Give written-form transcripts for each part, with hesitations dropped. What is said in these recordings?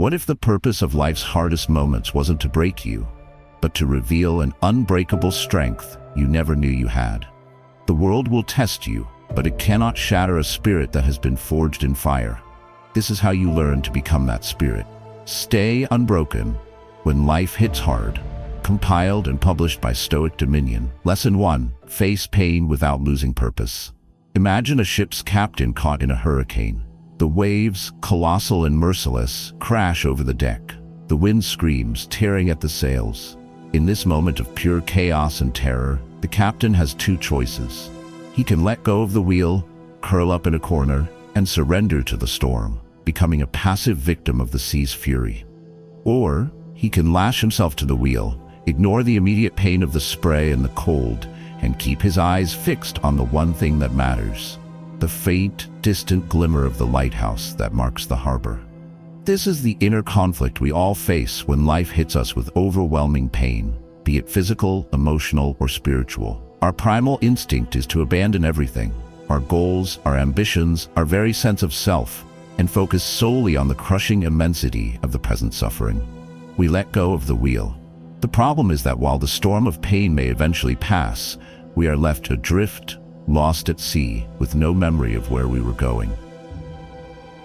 What if the purpose of life's hardest moments wasn't to break you, but to reveal an unbreakable strength you never knew you had? The world will test you, but it cannot shatter a spirit that has been forged in fire. This is how you learn to become that spirit. Stay unbroken when life hits hard. Compiled and published by Stoic Dominion. Lesson 1. Face pain without losing purpose. Imagine a ship's captain caught in a hurricane. The waves, colossal and merciless, crash over the deck. The wind screams, tearing at the sails. In this moment of pure chaos and terror, the captain has two choices. He can let go of the wheel, curl up in a corner, and surrender to the storm, becoming a passive victim of the sea's fury. Or he can lash himself to the wheel, ignore the immediate pain of the spray and the cold, and keep his eyes fixed on the one thing that matters: the faint, distant glimmer of the lighthouse that marks the harbor. This is the inner conflict we all face when life hits us with overwhelming pain, be it physical, emotional, or spiritual. Our primal instinct is to abandon everything, our goals, our ambitions, our very sense of self, and focus solely on the crushing immensity of the present suffering. We let go of the wheel. The problem is that while the storm of pain may eventually pass, we are left adrift, lost at sea, with no memory of where we were going.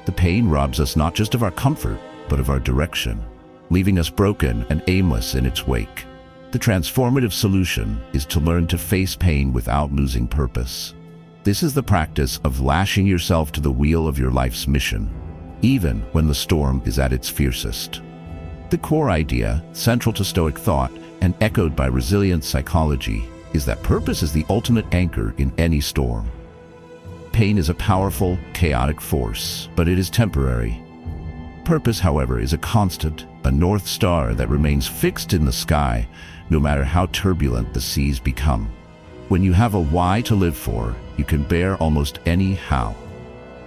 The pain robs us not just of our comfort, but of our direction, leaving us broken and aimless in its wake. The transformative solution is to learn to face pain without losing purpose. This is the practice of lashing yourself to the wheel of your life's mission, even when the storm is at its fiercest. The core idea, central to Stoic thought and echoed by resilient psychology, is that purpose is the ultimate anchor in any storm. Pain is a powerful, chaotic force, but it is temporary. Purpose, however, is a constant, a north star that remains fixed in the sky, no matter how turbulent the seas become. When you have a why to live for, you can bear almost any how.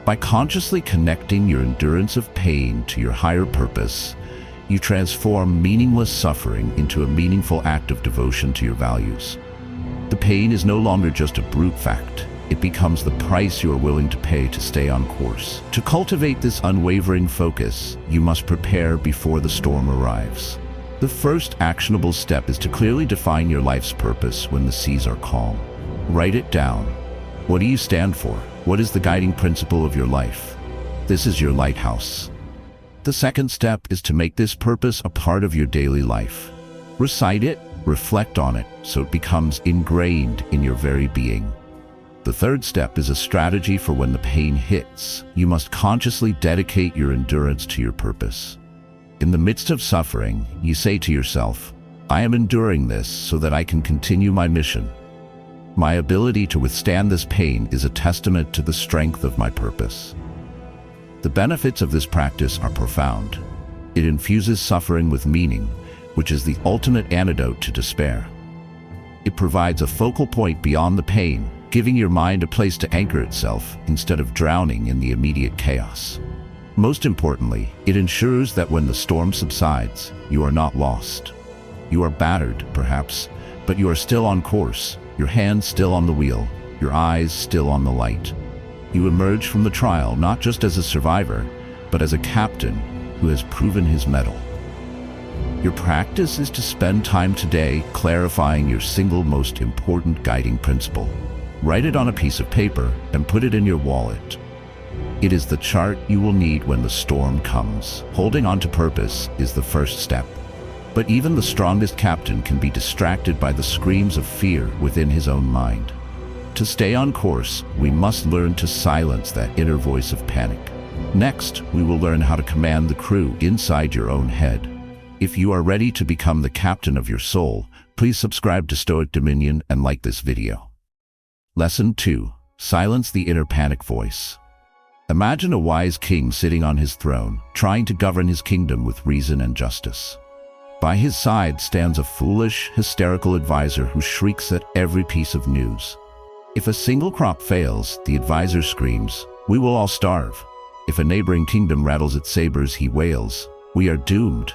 By consciously connecting your endurance of pain to your higher purpose, you transform meaningless suffering into a meaningful act of devotion to your values. The pain is no longer just a brute fact. It becomes the price you are willing to pay to stay on course. To cultivate this unwavering focus, you must prepare before the storm arrives. The first actionable step is to clearly define your life's purpose when the seas are calm. Write it down. What do you stand for? What is the guiding principle of your life? This is your lighthouse. The second step is to make this purpose a part of your daily life. Recite it, reflect on it, so it becomes ingrained in your very being. The third step is a strategy for when the pain hits. You must consciously dedicate your endurance to your purpose. In the midst of suffering, you say to yourself, "I am enduring this so that I can continue my mission. My ability to withstand this pain is a testament to the strength of my purpose." The benefits of this practice are profound. It infuses suffering with meaning, which is the ultimate antidote to despair. It provides a focal point beyond the pain, giving your mind a place to anchor itself instead of drowning in the immediate chaos. Most importantly, it ensures that when the storm subsides, you are not lost. You are battered, perhaps, but you are still on course, your hands still on the wheel, your eyes still on the light. You emerge from the trial not just as a survivor, but as a captain who has proven his mettle. Your practice is to spend time today clarifying your single most important guiding principle. Write it on a piece of paper and put it in your wallet. It is the chart you will need when the storm comes. Holding on to purpose is the first step. But even the strongest captain can be distracted by the screams of fear within his own mind. To stay on course, we must learn to silence that inner voice of panic. Next, we will learn how to command the crew inside your own head. If you are ready to become the captain of your soul, please subscribe to Stoic Dominion and like this video. Lesson 2. Silence the inner panic voice. Imagine a wise king sitting on his throne, trying to govern his kingdom with reason and justice. By his side stands a foolish, hysterical advisor who shrieks at every piece of news. If a single crop fails, the advisor screams, "We will all starve." If a neighboring kingdom rattles its sabers, he wails, "We are doomed."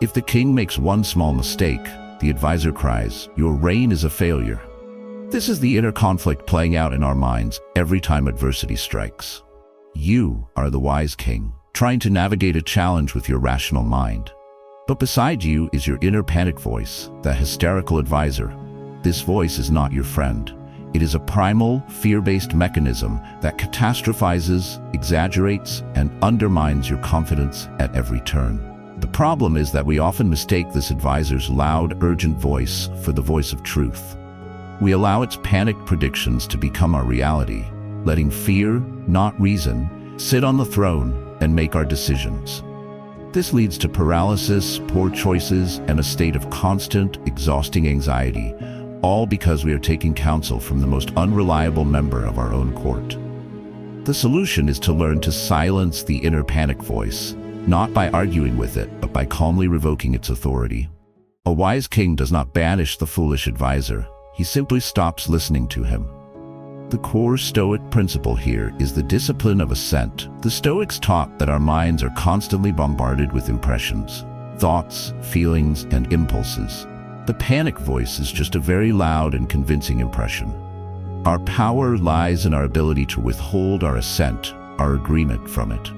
If the king makes one small mistake, the advisor cries, "Your reign is a failure." This is the inner conflict playing out in our minds every time adversity strikes. You are the wise king. trying to navigate a challenge with your rational mind. But beside you is your inner panic voice, that hysterical advisor. This voice is not your friend. It is a primal, fear-based mechanism that catastrophizes, exaggerates, and undermines your confidence at every turn. The problem is that we often mistake this advisor's loud, urgent voice for the voice of truth. We allow its panic predictions to become our reality, letting fear, not reason, sit on the throne and make our decisions. This leads to paralysis, poor choices, and a state of constant, exhausting anxiety, all because we are taking counsel from the most unreliable member of our own court. The solution is to learn to silence the inner panic voice, not by arguing with it, but by calmly revoking its authority. A wise king does not banish the foolish advisor. He simply stops listening to him. The core Stoic principle here is the discipline of assent. The Stoics taught that our minds are constantly bombarded with impressions, thoughts, feelings, and impulses. The panic voice is just a very loud and convincing impression. Our power lies in our ability to withhold our assent, our agreement from it.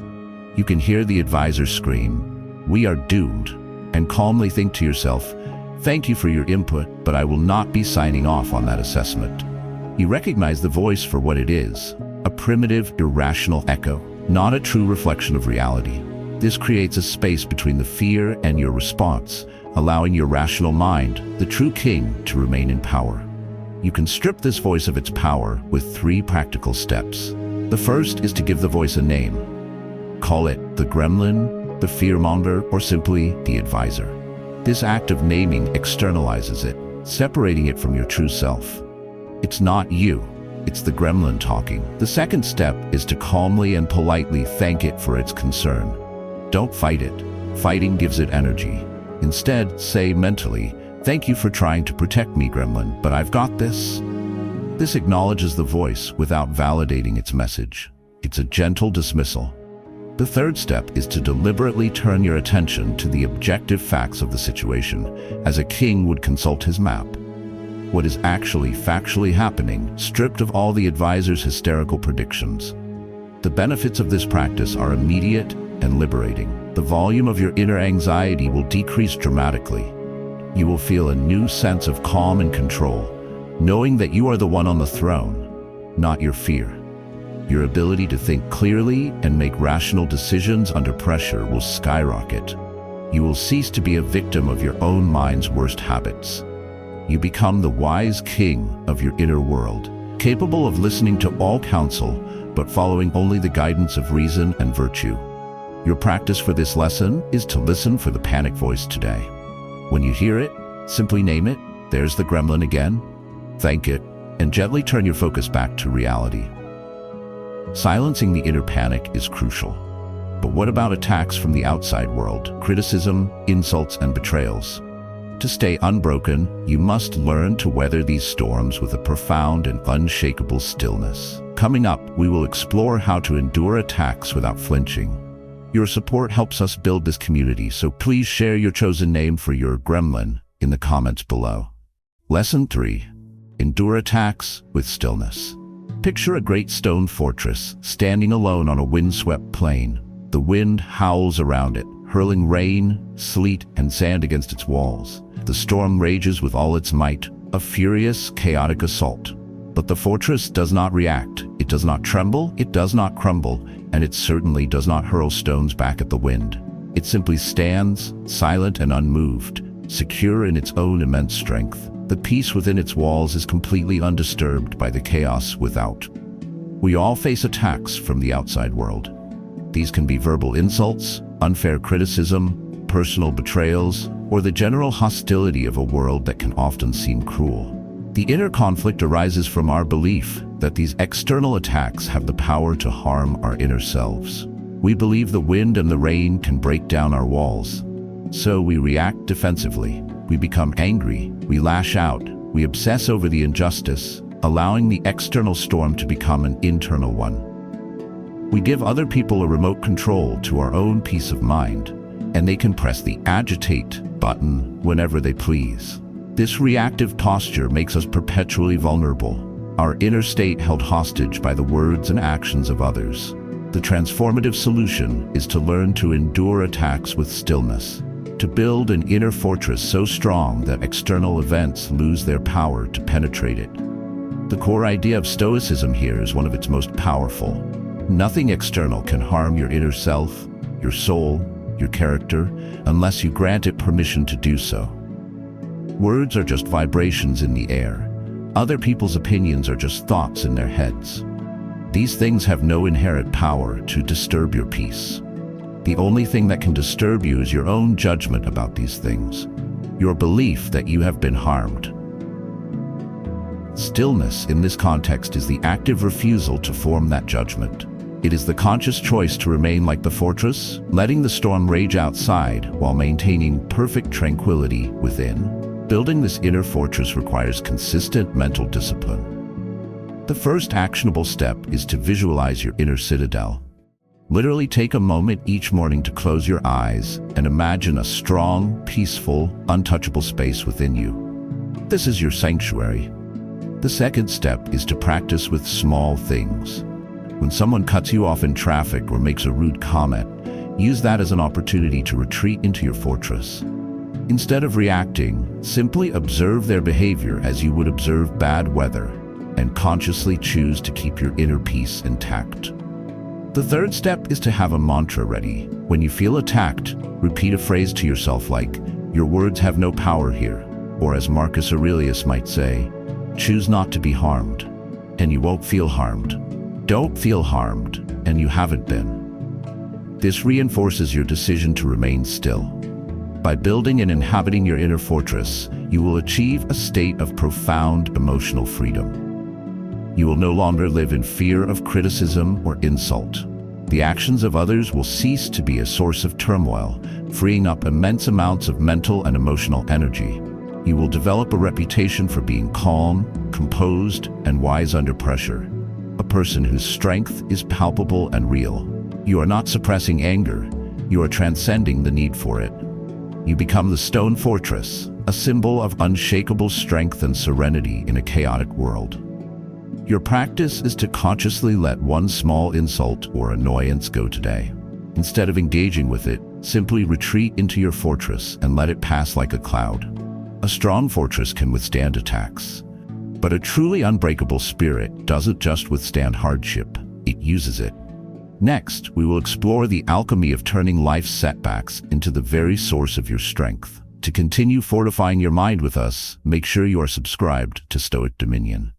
You can hear the advisor scream, "We are doomed," and calmly think to yourself, "Thank you for your input, but I will not be signing off on that assessment." You recognize the voice for what it is, a primitive, irrational echo, not a true reflection of reality. This creates a space between the fear and your response, allowing your rational mind, the true king, to remain in power. You can strip this voice of its power with 3 practical steps. The first is to give the voice a name. Call it the gremlin, the fearmonger, or simply the advisor. This act of naming externalizes it, separating it from your true self. It's not you, it's the gremlin talking. The second step is to calmly and politely thank it for its concern. Don't fight it. Fighting gives it energy. Instead, say mentally, "Thank you for trying to protect me, gremlin, but I've got this." This acknowledges the voice without validating its message. It's a gentle dismissal. The third step is to deliberately turn your attention to the objective facts of the situation, as a king would consult his map. What is actually factually happening, stripped of all the advisor's hysterical predictions. The benefits of this practice are immediate and liberating. The volume of your inner anxiety will decrease dramatically. You will feel a new sense of calm and control, knowing that you are the one on the throne, not your fear. Your ability to think clearly and make rational decisions under pressure will skyrocket. You will cease to be a victim of your own mind's worst habits. You become the wise king of your inner world, capable of listening to all counsel, but following only the guidance of reason and virtue. Your practice for this lesson is to listen for the panic voice today. When you hear it, simply name it, "There's the gremlin again," thank it, and gently turn your focus back to reality. Silencing the inner panic is crucial. But what about attacks from the outside world, criticism, insults, and betrayals? To stay unbroken, you must learn to weather these storms with a profound and unshakable stillness. Coming up, we will explore how to endure attacks without flinching. Your support helps us build this community, so please share your chosen name for your gremlin in the comments below. Lesson 3. Endure attacks with stillness. Picture a great stone fortress standing alone on a windswept plain. The wind howls around it, hurling rain, sleet, and sand against its walls. The storm rages with all its might, a furious, chaotic assault. But the fortress does not react. It does not tremble, it does not crumble, and it certainly does not hurl stones back at the wind. It simply stands, silent and unmoved, secure in its own immense strength. The peace within its walls is completely undisturbed by the chaos without. We all face attacks from the outside world. These can be verbal insults, unfair criticism, personal betrayals, or the general hostility of a world that can often seem cruel. The inner conflict arises from our belief that these external attacks have the power to harm our inner selves. We believe the wind and the rain can break down our walls. So we react defensively. We become angry, we lash out, we obsess over the injustice, allowing the external storm to become an internal one. We give other people a remote control to our own peace of mind, and they can press the agitate button whenever they please. This reactive posture makes us perpetually vulnerable, our inner state held hostage by the words and actions of others. The The transformative solution is to learn to endure attacks with stillness, to build an inner fortress so strong that external events lose their power to penetrate it. The core idea of Stoicism here is one of its most powerful. Nothing external can harm your inner self, your soul, your character, unless you grant it permission to do so. Words are just vibrations in the air. Other people's opinions are just thoughts in their heads. These things have no inherent power to disturb your peace. The only thing that can disturb you is your own judgment about these things, your belief that you have been harmed. Stillness in this context is the active refusal to form that judgment. It is the conscious choice to remain like the fortress, letting the storm rage outside while maintaining perfect tranquility within. Building this inner fortress requires consistent mental discipline. The first actionable step is to visualize your inner citadel. Literally take a moment each morning to close your eyes and imagine a strong, peaceful, untouchable space within you. This is your sanctuary. The second step is to practice with small things. When someone cuts you off in traffic or makes a rude comment, use that as an opportunity to retreat into your fortress. Instead of reacting, simply observe their behavior as you would observe bad weather, and consciously choose to keep your inner peace intact. The third step is to have a mantra ready. When you feel attacked, repeat a phrase to yourself like, "Your words have no power here," or as Marcus Aurelius might say, "Choose not to be harmed, and you won't feel harmed. Don't feel harmed, and you haven't been." This reinforces your decision to remain still. By building and inhabiting your inner fortress, you will achieve a state of profound emotional freedom. You will no longer live in fear of criticism or insult. The actions of others will cease to be a source of turmoil, freeing up immense amounts of mental and emotional energy. You will develop a reputation for being calm, composed, and wise under pressure. A person whose strength is palpable and real. You are not suppressing anger, you are transcending the need for it. You become the stone fortress, a symbol of unshakable strength and serenity in a chaotic world. Your practice is to consciously let one small insult or annoyance go today. Instead of engaging with it, simply retreat into your fortress and let it pass like a cloud. A strong fortress can withstand attacks. But a truly unbreakable spirit doesn't just withstand hardship, it uses it. Next, we will explore the alchemy of turning life's setbacks into the very source of your strength. To continue fortifying your mind with us, make sure you are subscribed to Stoic Dominion.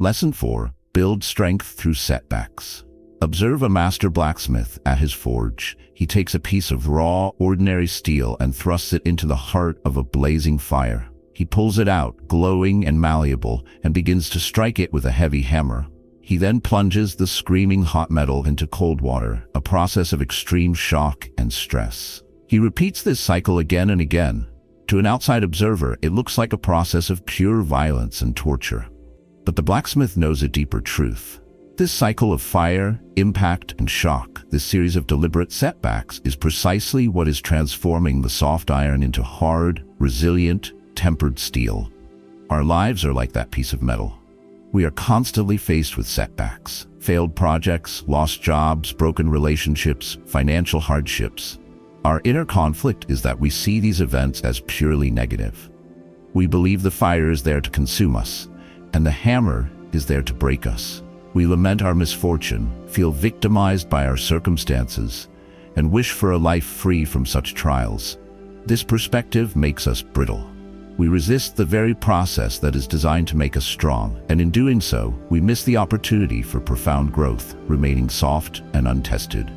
Lesson 4. Build strength through setbacks. Observe a master blacksmith at his forge. He takes a piece of raw, ordinary steel and thrusts it into the heart of a blazing fire. He pulls it out, glowing and malleable, and begins to strike it with a heavy hammer. He then plunges the screaming hot metal into cold water, a process of extreme shock and stress. He repeats this cycle again and again. To an outside observer, it looks like a process of pure violence and torture. But the blacksmith knows a deeper truth. This cycle of fire, impact, and shock, this series of deliberate setbacks, is precisely what is transforming the soft iron into hard, resilient, tempered steel. Our lives are like that piece of metal. We are constantly faced with setbacks, failed projects, lost jobs, broken relationships, financial hardships. Our inner conflict is that we see these events as purely negative. We believe the fire is there to consume us, and the hammer is there to break us. We lament our misfortune, feel victimized by our circumstances, and wish for a life free from such trials. This perspective makes us brittle. We resist the very process that is designed to make us strong, and in doing so, we miss the opportunity for profound growth, remaining soft and untested.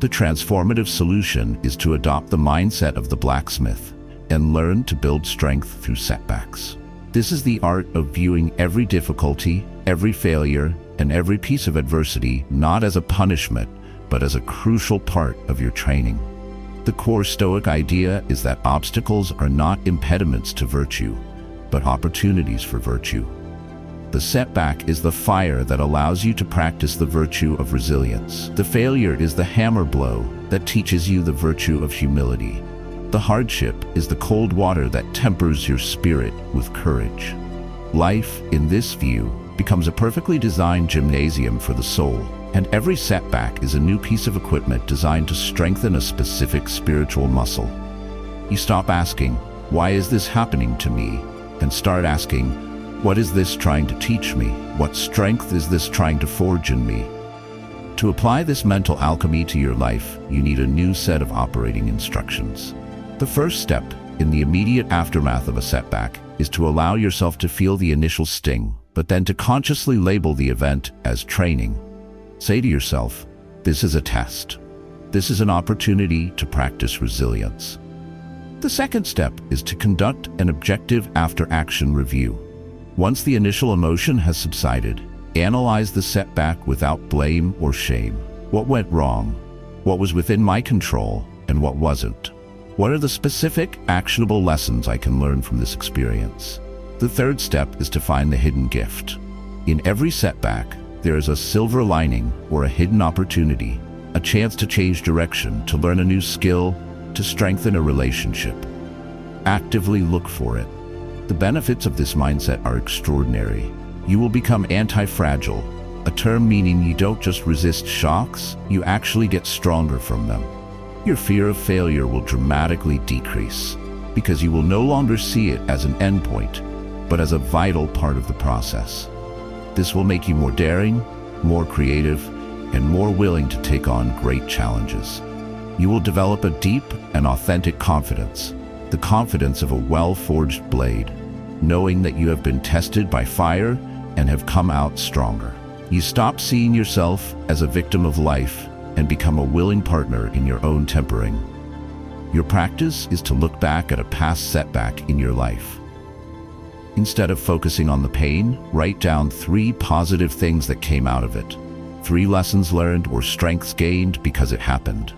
The transformative solution is to adopt the mindset of the blacksmith and learn to build strength through setbacks. This is the art of viewing every difficulty, every failure, and every piece of adversity not as a punishment, but as a crucial part of your training. The core Stoic idea is that obstacles are not impediments to virtue, but opportunities for virtue. The setback is the fire that allows you to practice the virtue of resilience. The failure is the hammer blow that teaches you the virtue of humility. The hardship is the cold water that tempers your spirit with courage. Life, in this view, becomes a perfectly designed gymnasium for the soul, And every setback is a new piece of equipment designed to strengthen a specific spiritual muscle. You stop asking, "Why is this happening to me?" and start asking, "What is this trying to teach me? What strength is this trying to forge in me?" To apply this mental alchemy to your life, you need a new set of operating instructions. The first step, in the immediate aftermath of a setback, is to allow yourself to feel the initial sting, but then to consciously label the event as training. Say to yourself, "This is a test. This is an opportunity to practice resilience." The second step is to conduct an objective after-action review. Once the initial emotion has subsided, analyze the setback without blame or shame. What went wrong? What was within my control? And what wasn't? What are the specific, actionable lessons I can learn from this experience? The third step is to find the hidden gift. In every setback, there is a silver lining or a hidden opportunity, a chance to change direction, to learn a new skill, to strengthen a relationship. Actively look for it. The benefits of this mindset are extraordinary. You will become anti-fragile, a term meaning you don't just resist shocks, you actually get stronger from them. Your fear of failure will dramatically decrease, because you will no longer see it as an endpoint, but as a vital part of the process. This will make you more daring, more creative, and more willing to take on great challenges. You will develop a deep and authentic confidence, the confidence of a well-forged blade, knowing that you have been tested by fire and have come out stronger. You stop seeing yourself as a victim of life and become a willing partner in your own tempering. Your practice is to look back at a past setback in your life. Instead of focusing on the pain, write down 3 positive things that came out of it. 3 lessons learned or strengths gained because it happened.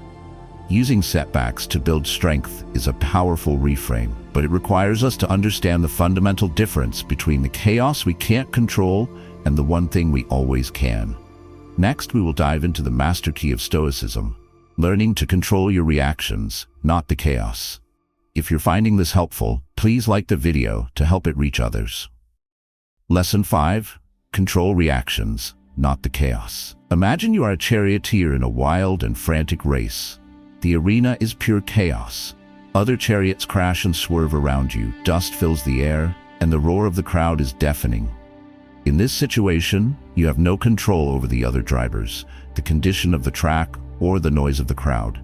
Using setbacks to build strength is a powerful reframe, but it requires us to understand the fundamental difference between the chaos we can't control and the one thing we always can. Next, we will dive into the master key of Stoicism, learning to control your reactions, not the chaos. If you're finding this helpful, please like the video to help it reach others. Lesson 5. Control reactions, not the chaos. Imagine you are a charioteer in a wild and frantic race. The arena is pure chaos. Other chariots crash and swerve around you, dust fills the air, and the roar of the crowd is deafening. In this situation, you have no control over the other drivers, the condition of the track, or the noise of the crowd.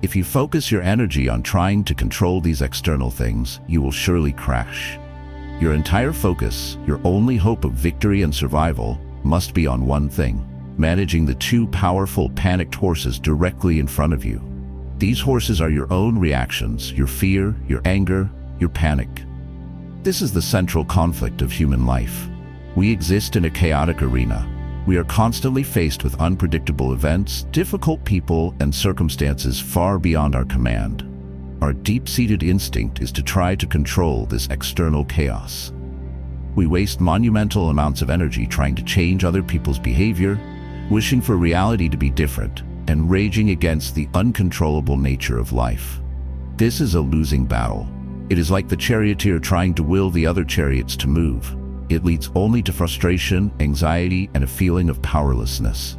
If you focus your energy on trying to control these external things, you will surely crash. Your entire focus, your only hope of victory and survival, must be on one thing: managing the 2 powerful, panicked horses directly in front of you. These horses are your own reactions, your fear, your anger, your panic. This is the central conflict of human life. We exist in a chaotic arena. We are constantly faced with unpredictable events, difficult people, and circumstances far beyond our command. Our deep-seated instinct is to try to control this external chaos. We waste monumental amounts of energy trying to change other people's behavior, wishing for reality to be different, and raging against the uncontrollable nature of life. This is a losing battle. It is like the charioteer trying to will the other chariots to move. It leads only to frustration, anxiety, and a feeling of powerlessness.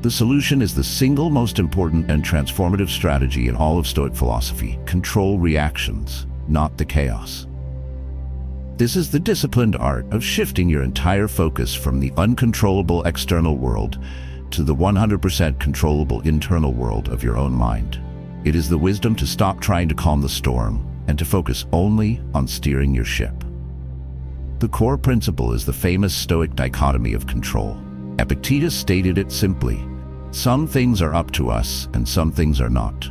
The solution is the single most important and transformative strategy in all of Stoic philosophy: control reactions, not the chaos. This is the disciplined art of shifting your entire focus from the uncontrollable external world to the 100% controllable internal world of your own mind. It is the wisdom to stop trying to calm the storm and to focus only on steering your ship. The core principle is the famous Stoic dichotomy of control. Epictetus stated it simply: some things are up to us and some things are not.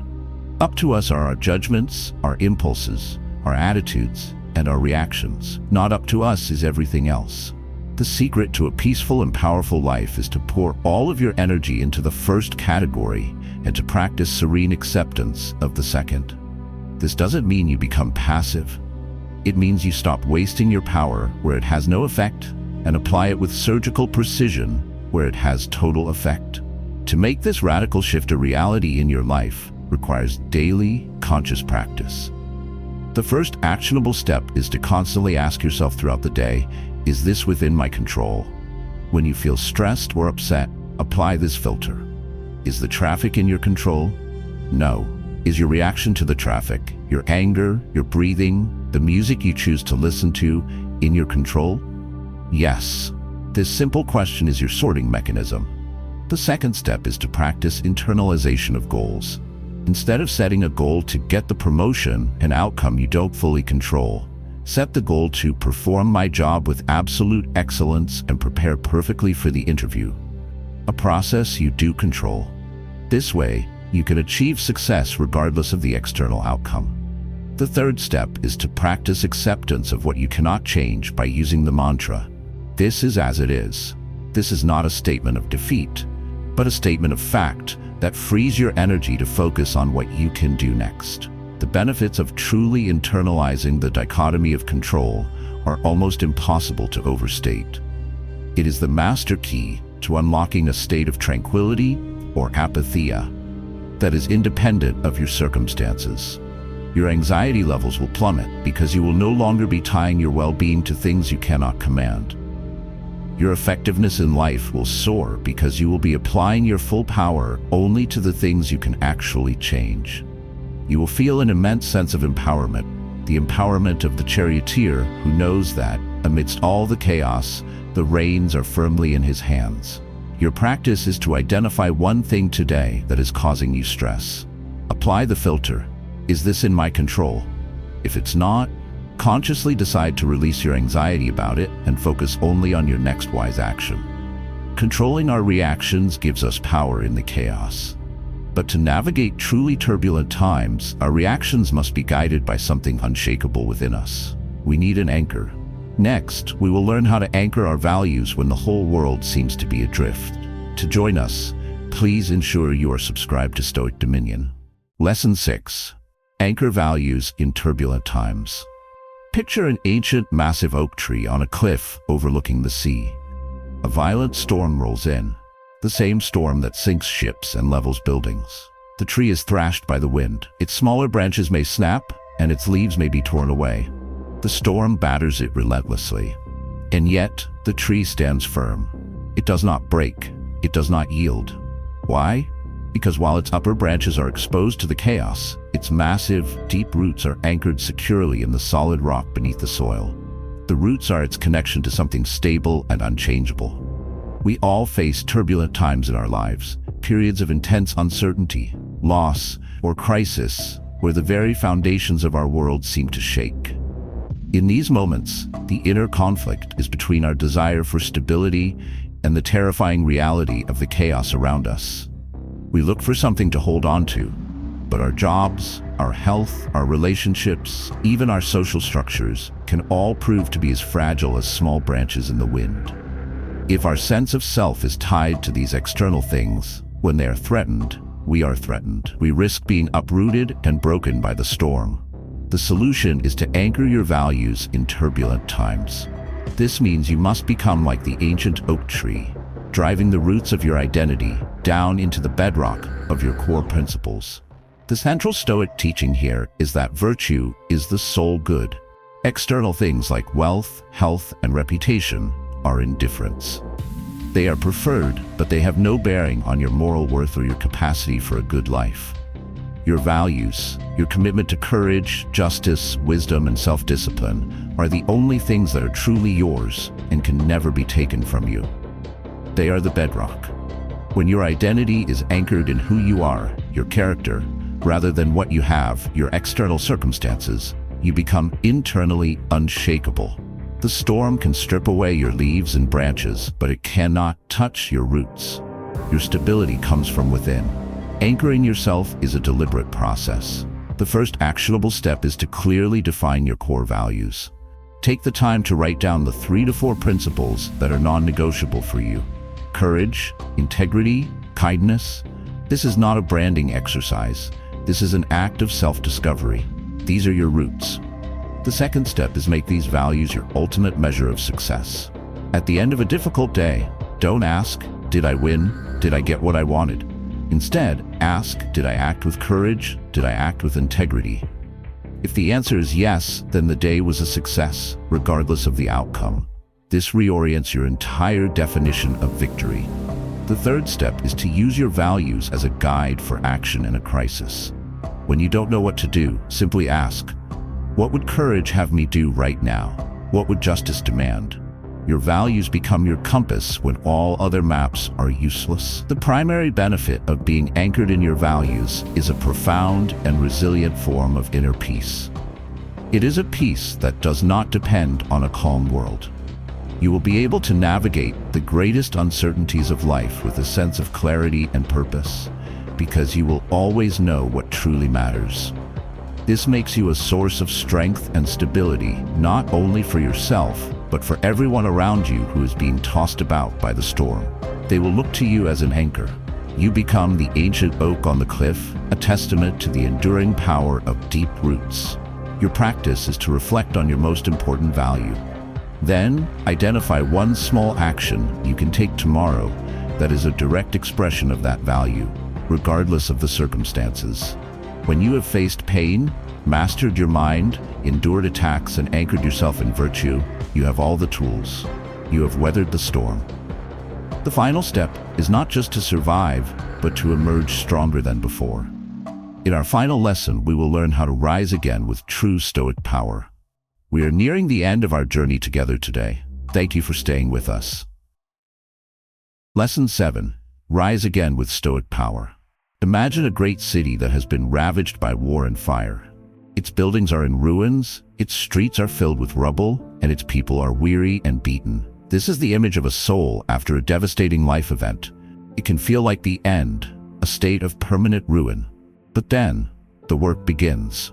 Up to us are our judgments, our impulses, our attitudes, and our reactions. Not up to us is everything else. The secret to a peaceful and powerful life is to pour all of your energy into the first category and to practice serene acceptance of the second. This doesn't mean you become passive. It means you stop wasting your power where it has no effect and apply it with surgical precision where it has total effect. To make this radical shift a reality in your life requires daily, conscious practice. The first actionable step is to constantly ask yourself throughout the day, is this within my control? When you feel stressed or upset, Apply this filter. Is the traffic in your control? No. Is your reaction to the traffic, your anger, your breathing, the music you choose to listen to, in your control? Yes. This simple question is your sorting mechanism. The second step is to practice internalization of goals. Instead of setting a goal to get the promotion, an outcome you don't fully control, set the goal to perform my job with absolute excellence and prepare perfectly for the interview. A process you do control. This way, you can achieve success regardless of the external outcome. The third step is to practice acceptance of what you cannot change by using the mantra, "This is as it is." This is not a statement of defeat, but a statement of fact that frees your energy to focus on what you can do next. The benefits of truly internalizing the dichotomy of control are almost impossible to overstate. It is the master key to unlocking a state of tranquility or apatheia that is independent of your circumstances. Your anxiety levels will plummet because you will no longer be tying your well-being to things you cannot command. Your effectiveness in life will soar because you will be applying your full power only to the things you can actually change. You will feel an immense sense of empowerment, the empowerment of the charioteer who knows that, amidst all the chaos, the reins are firmly in his hands. Your practice is to identify one thing today that is causing you stress. Apply the filter. Is this in my control? If it's not, consciously decide to release your anxiety about it and focus only on your next wise action. Controlling our reactions gives us power in the chaos. But to navigate truly turbulent times, our reactions must be guided by something unshakable within us. We need an anchor. Next, we will learn how to anchor our values when the whole world seems to be adrift. To join us, please ensure you are subscribed to Stoic Dominion. Lesson 6. Anchor values in turbulent times. Picture an ancient, massive oak tree on a cliff overlooking the sea. A violent storm rolls in, the same storm that sinks ships and levels buildings. The tree is thrashed by the wind. Its smaller branches may snap, and its leaves may be torn away. The storm batters it relentlessly. And yet, the tree stands firm. It does not break. It does not yield. Why? Because while its upper branches are exposed to the chaos, its massive, deep roots are anchored securely in the solid rock beneath the soil. The roots are its connection to something stable and unchangeable. We all face turbulent times in our lives, periods of intense uncertainty, loss, or crisis, where the very foundations of our world seem to shake. In these moments, the inner conflict is between our desire for stability and the terrifying reality of the chaos around us. We look for something to hold on to, but our jobs, our health, our relationships, even our social structures can all prove to be as fragile as small branches in the wind. If our sense of self is tied to these external things, when they are threatened, we are threatened. We risk being uprooted and broken by the storm. The solution is to anchor your values in turbulent times. This means you must become like the ancient oak tree, driving the roots of your identity down into the bedrock of your core principles. The central Stoic teaching here is that virtue is the sole good. External things like wealth, health, and reputation are indifferents. They are preferred, but they have no bearing on your moral worth or your capacity for a good life. Your values, your commitment to courage, justice, wisdom, and self-discipline are the only things that are truly yours and can never be taken from you. They are the bedrock. When your identity is anchored in who you are, your character, rather than what you have, your external circumstances, you become internally unshakable. The storm can strip away your leaves and branches, but it cannot touch your roots. Your stability comes from within. Anchoring yourself is a deliberate process. The first actionable step is to clearly define your core values. Take the time to write down the 3 to 4 principles that are non-negotiable for you. Courage, integrity, kindness. This is not a branding exercise. This is an act of self-discovery. These are your roots. The second step is make these values your ultimate measure of success. At the end of a difficult day, don't ask, did I win? Did I get what I wanted? Instead, ask, did I act with courage? Did I act with integrity? If the answer is yes, then the day was a success, regardless of the outcome. This reorients your entire definition of victory. The third step is to use your values as a guide for action in a crisis. When you don't know what to do, simply ask, what would courage have me do right now? What would justice demand? Your values become your compass when all other maps are useless. The primary benefit of being anchored in your values is a profound and resilient form of inner peace. It is a peace that does not depend on a calm world. You will be able to navigate the greatest uncertainties of life with a sense of clarity and purpose, because you will always know what truly matters. This makes you a source of strength and stability, not only for yourself, but for everyone around you who is being tossed about by the storm. They will look to you as an anchor. You become the ancient oak on the cliff, a testament to the enduring power of deep roots. Your practice is to reflect on your most important value. Then, identify one small action you can take tomorrow that is a direct expression of that value, regardless of the circumstances. When you have faced pain, mastered your mind, endured attacks, and anchored yourself in virtue, you have all the tools. You have weathered the storm. The final step is not just to survive, but to emerge stronger than before. In our final lesson, we will learn how to rise again with true Stoic power. We are nearing the end of our journey together today. Thank you for staying with us. Lesson 7. Rise again with Stoic power. Imagine a great city that has been ravaged by war and fire. Its buildings are in ruins, its streets are filled with rubble, and its people are weary and beaten. This is the image of a soul after a devastating life event. It can feel like the end, a state of permanent ruin. But then, the work begins.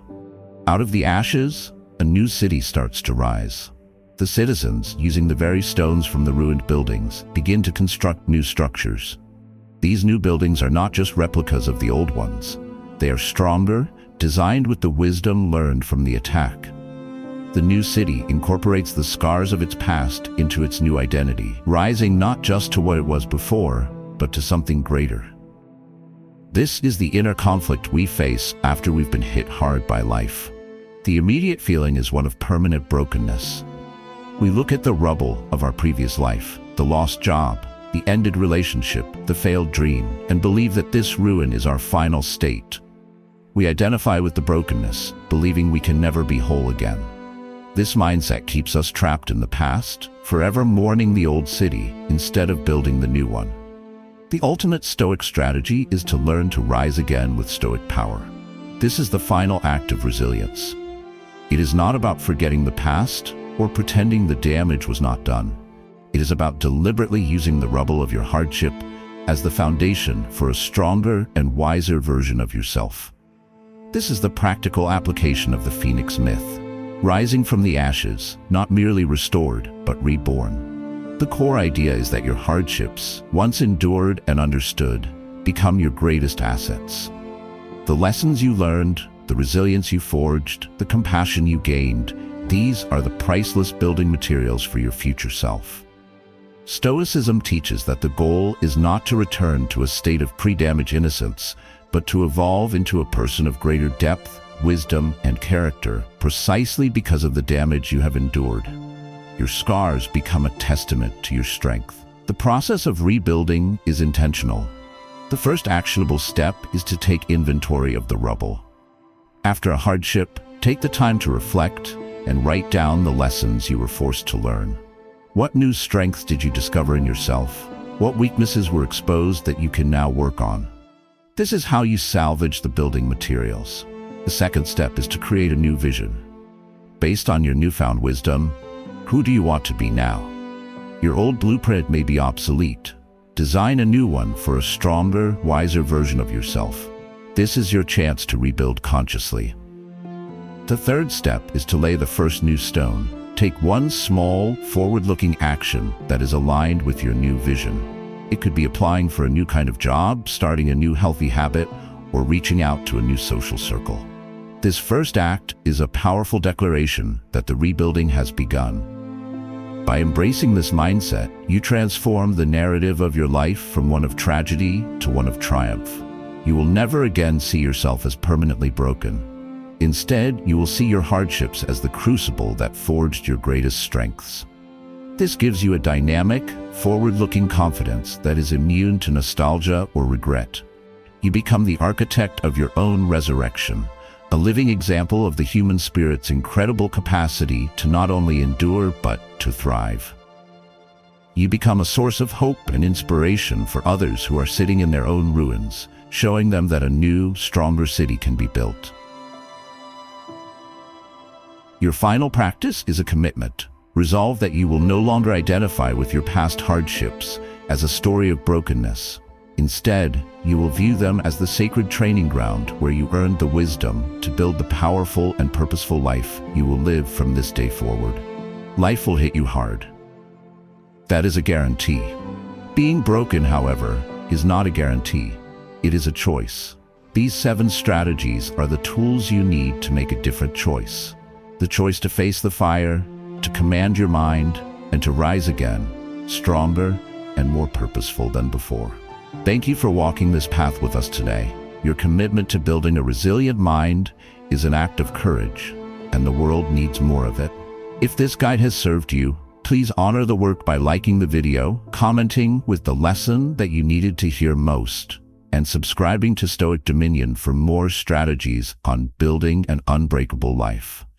Out of the ashes, a new city starts to rise. The citizens, using the very stones from the ruined buildings, begin to construct new structures. These new buildings are not just replicas of the old ones. They are stronger, designed with the wisdom learned from the attack. The new city incorporates the scars of its past into its new identity, rising not just to what it was before, but to something greater. This is the inner conflict we face after we've been hit hard by life. The immediate feeling is one of permanent brokenness. We look at the rubble of our previous life, the lost job, the ended relationship, the failed dream, and believe that this ruin is our final state. We identify with the brokenness, believing we can never be whole again. This mindset keeps us trapped in the past, forever mourning the old city instead of building the new one. The ultimate Stoic strategy is to learn to rise again with Stoic power. This is the final act of resilience. It is not about forgetting the past or pretending the damage was not done. It is about deliberately using the rubble of your hardship as the foundation for a stronger and wiser version of yourself. This is the practical application of the Phoenix myth, rising from the ashes, not merely restored, but reborn. The core idea is that your hardships, once endured and understood, become your greatest assets. The lessons you learned, the resilience you forged, the compassion you gained, these are the priceless building materials for your future self. Stoicism teaches that the goal is not to return to a state of pre-damage innocence, but to evolve into a person of greater depth, wisdom, and character, precisely because of the damage you have endured. Your scars become a testament to your strength. The process of rebuilding is intentional. The first actionable step is to take inventory of the rubble. After a hardship, take the time to reflect and write down the lessons you were forced to learn. What new strengths did you discover in yourself? What weaknesses were exposed that you can now work on? This is how you salvage the building materials. The second step is to create a new vision. Based on your newfound wisdom, who do you want to be now? Your old blueprint may be obsolete. Design a new one for a stronger, wiser version of yourself. This is your chance to rebuild consciously. The third step is to lay the first new stone. Take one small, forward-looking action that is aligned with your new vision. It could be applying for a new kind of job, starting a new healthy habit, or reaching out to a new social circle. This first act is a powerful declaration that the rebuilding has begun. By embracing this mindset, you transform the narrative of your life from one of tragedy to one of triumph. You will never again see yourself as permanently broken. Instead, you will see your hardships as the crucible that forged your greatest strengths. This gives you a dynamic, forward-looking confidence that is immune to nostalgia or regret. You become the architect of your own resurrection, a living example of the human spirit's incredible capacity to not only endure but to thrive. You become a source of hope and inspiration for others who are sitting in their own ruins, showing them that a new, stronger city can be built. Your final practice is a commitment. Resolve that you will no longer identify with your past hardships as a story of brokenness. Instead, you will view them as the sacred training ground where you earned the wisdom to build the powerful and purposeful life you will live from this day forward. Life will hit you hard. That is a guarantee. Being broken, however, is not a guarantee. It is a choice. These 7 strategies are the tools you need to make a different choice. The choice to face the fire, to command your mind, and to rise again, stronger and more purposeful than before. Thank you for walking this path with us today. Your commitment to building a resilient mind is an act of courage, and the world needs more of it. If this guide has served you, please honor the work by liking the video, commenting with the lesson that you needed to hear most, and subscribing to Stoic Dominion for more strategies on building an unbreakable life.